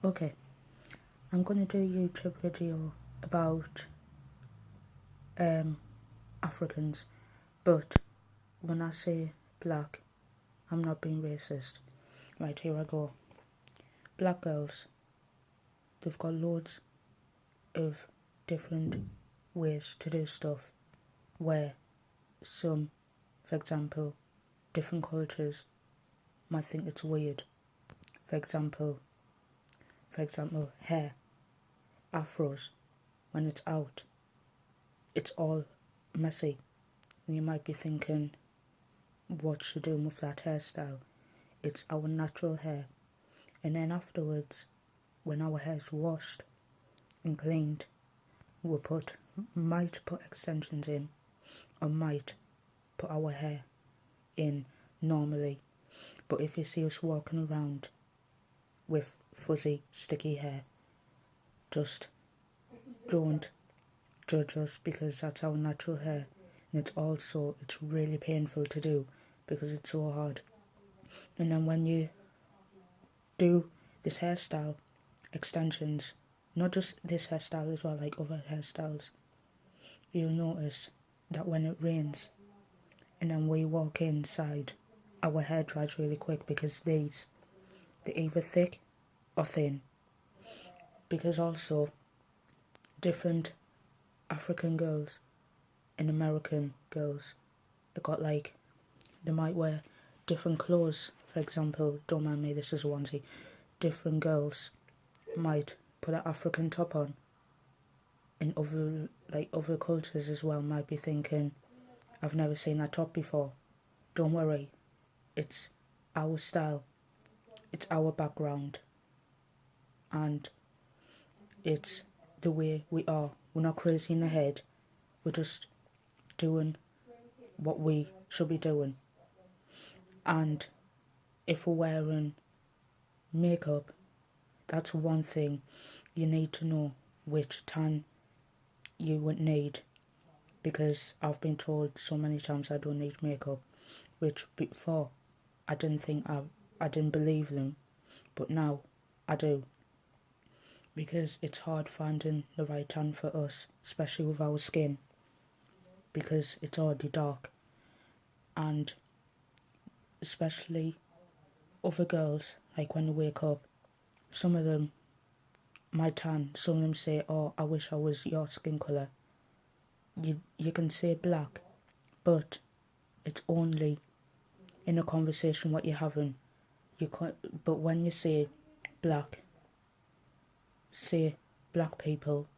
Okay, I'm gonna do a YouTube video about Africans, but when I say black, I'm not being racist. Right, here I go. Black girls, they've got loads of different ways to do stuff, where some, for example, different cultures might think it's weird. For example, hair, afros, when it's out, it's all messy. And you might be thinking, what's she doing with that hairstyle? It's our natural hair. And then afterwards, when our hair's washed and cleaned, we might put extensions in, or might put our hair in normally. But if you see us walking around with fuzzy, sticky hair, just don't judge us, because that's our natural hair. And it's really painful to do because it's so hard. And then when you do this hairstyle, extensions, not just this hairstyle as well, like other hairstyles, you'll notice that when it rains and then we walk inside, our hair dries really quick, because they're either thick or thin. Because also, different African girls and American girls, they might wear different clothes. For example, don't mind me, this is a onesie. Different girls might put an African top on, and other cultures as well might be thinking, I've never seen that top before. Don't worry, it's our style, it's our background, and it's the way we are. We're not crazy in the head, we're just doing what we should be doing. And if we're wearing makeup, that's one thing you need to know which tan you would need, because I've been told so many times I don't need makeup, which before I didn't believe them, but now I do, because it's hard finding the right tan for us, especially with our skin, because it's already dark. And especially other girls, like when they wake up, some of them might tan, some of them say, oh, I wish I was your skin colour. You can say black, but it's only in a conversation what you're having. But when you say black people,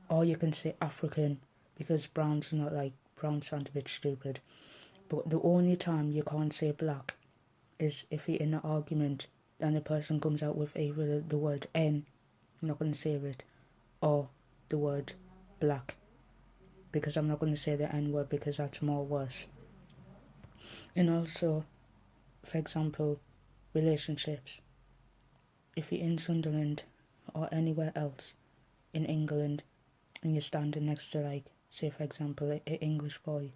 or you can say African, because browns sound a bit stupid. But the only time you can't say black is if you're in an argument and a person comes out with either the word N, I'm not going to say it, or the word black, because I'm not going to say the N word, because that's more worse. And also, for example, relationships. If you're in Sunderland or anywhere else in England and you're standing next to, say for example, an English boy,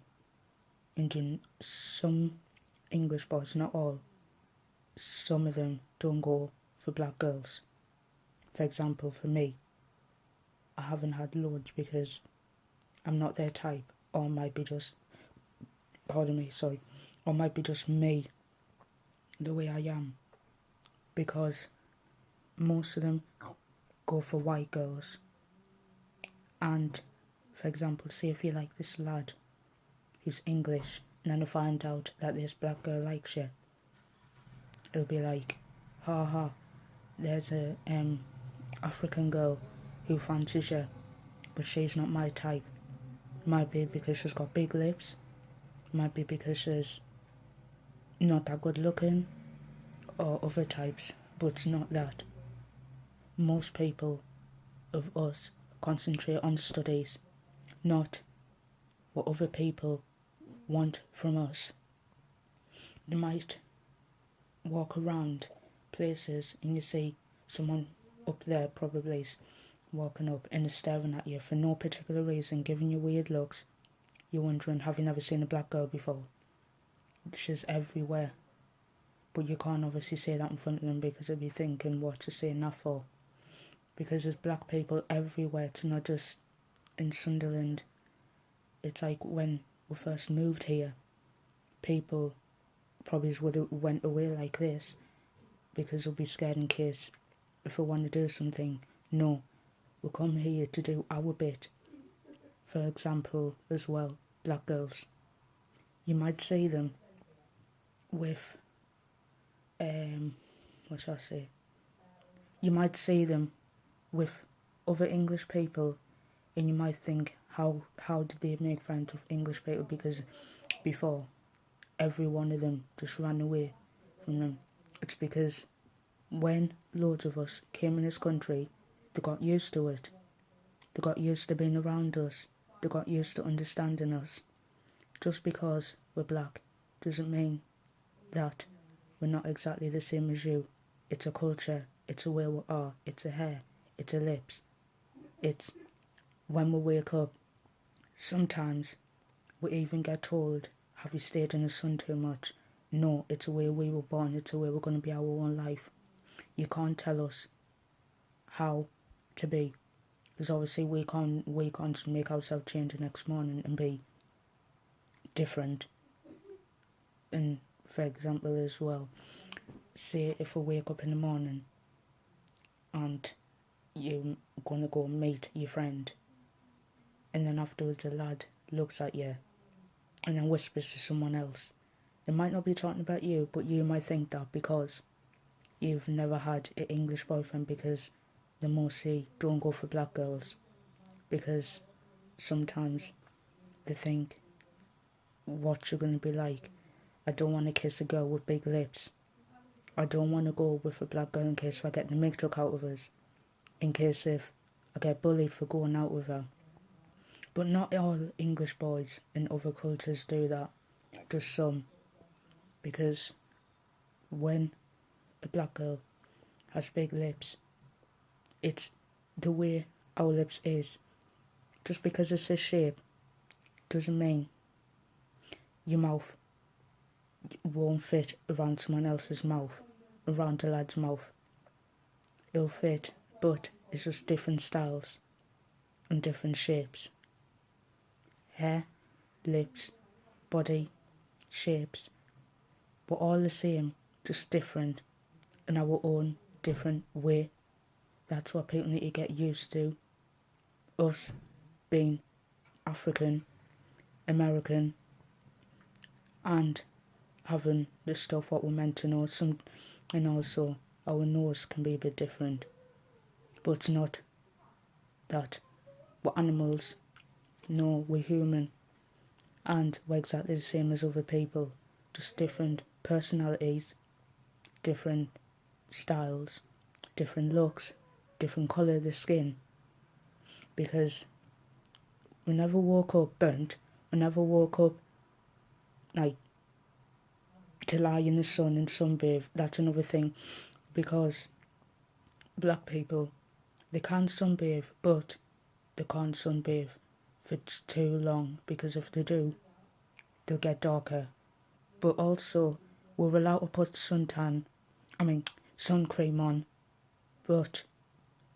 and some English boys, not all, some of them don't go for black girls. For example, for me, I haven't had loads because I'm not their type, or might be just, or might be just me, the way I am, because most of them go for white girls. And for example, say if you like this lad who's English, and then I find out that this black girl likes you, it'll be like, ha ha, there's a African girl who fancies you, but she's not my type. Might be because she's got big lips, might be because she's not that good looking, or other types, but it's not that. Most people of us concentrate on studies, not what other people want from us. They might walk around places and you see someone up there probably walking up and is staring at you for no particular reason, giving you weird looks. You're wondering, have you never seen a black girl before? She's everywhere. But you can't obviously say that in front of them because they'll be thinking what to say that for. Because there's black people everywhere. It's not just in Sunderland. It's like when we first moved here, people probably would have went away like this because they'll be scared in case if we want to do something. No, we come here to do our bit. For example, as well, black girls. You might see them with, what shall I say? You might see them with other English people, and you might think, how did they make friends with English people? Because before, every one of them just ran away from them. It's because when loads of us came in this country, they got used to it. They got used to being around us. They got used to understanding us. Just because we're black doesn't mean that we're not exactly the same as you. It's a culture. It's a way we are. It's a hair. It's a lips. It's when we wake up. Sometimes we even get told, have you stayed in the sun too much? No, it's the way we were born. It's the way we're going to be our own life. You can't tell us how to be. Because obviously we can't make ourselves change the next morning and be different. And for example as well, say if we wake up in the morning and you're going to go meet your friend, and then afterwards a lad looks at you and then whispers to someone else. They might not be talking about you, but you might think that because you've never had an English boyfriend, because they mostly don't go for black girls, because sometimes they think what you're going to be like. I don't want to kiss a girl with big lips. I don't want to go with a black girl in case I get the milk truck out of us, in case if I get bullied for going out with her. But not all English boys in other cultures do that, just some. Because when a black girl has big lips, it's the way our lips is. Just because it's a shape doesn't mean your mouth won't fit around someone else's mouth, around a lad's mouth. It'll fit, but it's just different styles and different shapes. Hair, lips, body, shapes, we're all the same, just different in our own different way. That's what people need to get used to. Us being African, American, and having the stuff what we're meant to know. And also our nose can be a bit different, but it's not that we're animals. No, we're human, and we're exactly the same as other people, just different personalities, different styles, different looks, different colour of the skin. Because we never woke up burnt, we never woke up like to lie in the sun and sunbathe. That's another thing, because black people, they can sunbathe, but they can't sunbathe for too long, because if they do, they'll get darker. But also, we're allowed to put sun cream on, but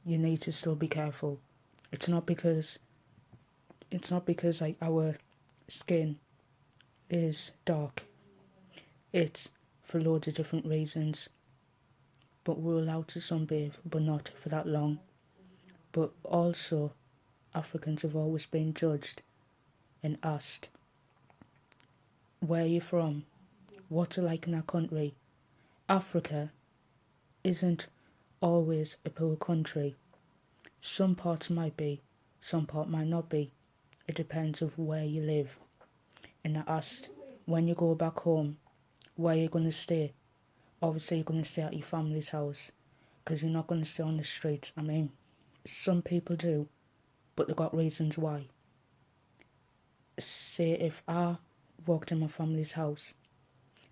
you need to still be careful. It's not because like our skin is dark. It's for loads of different reasons. But we're allowed to sunbathe, but not for that long. But also, Africans have always been judged and asked, where are you from? What's it like in our country? Africa isn't always a poor country. Some parts might be, some part might not be. It depends of where you live. And I asked, when you go back home, where are you going to stay? Obviously you're going to stay at your family's house, because you're not going to stay on the streets. Some people do, but they've got reasons why. Say if I walked in my family's house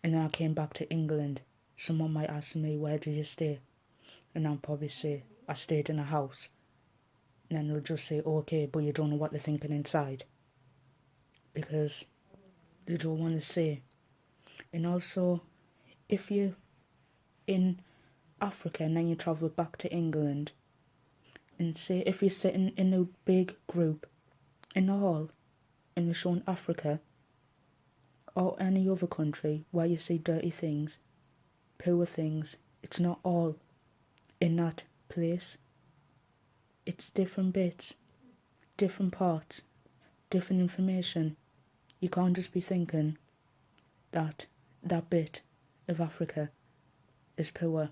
and then I came back to England, someone might ask me, where did you stay? And I'll probably say, I stayed in a house. And then they'll just say, okay, but you don't know what they're thinking inside, because they don't want to say. And also, if you in Africa and then you travel back to England, and say if you're sitting in a big group in the hall and you're showing Africa or any other country where you see dirty things, poor things, it's not all in that place. It's different bits, different parts, different information. You can't just be thinking that that bit of Africa is poor,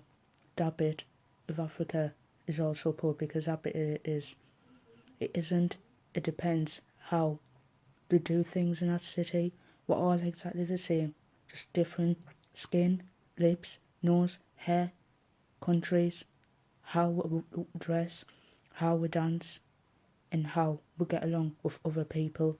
that bit of Africa is also poor, because that bit is. It isn't. It depends how they do things in that city. We're all exactly the same, just different skin, lips, nose, hair, countries, how we dress, how we dance, and how we get along with other people.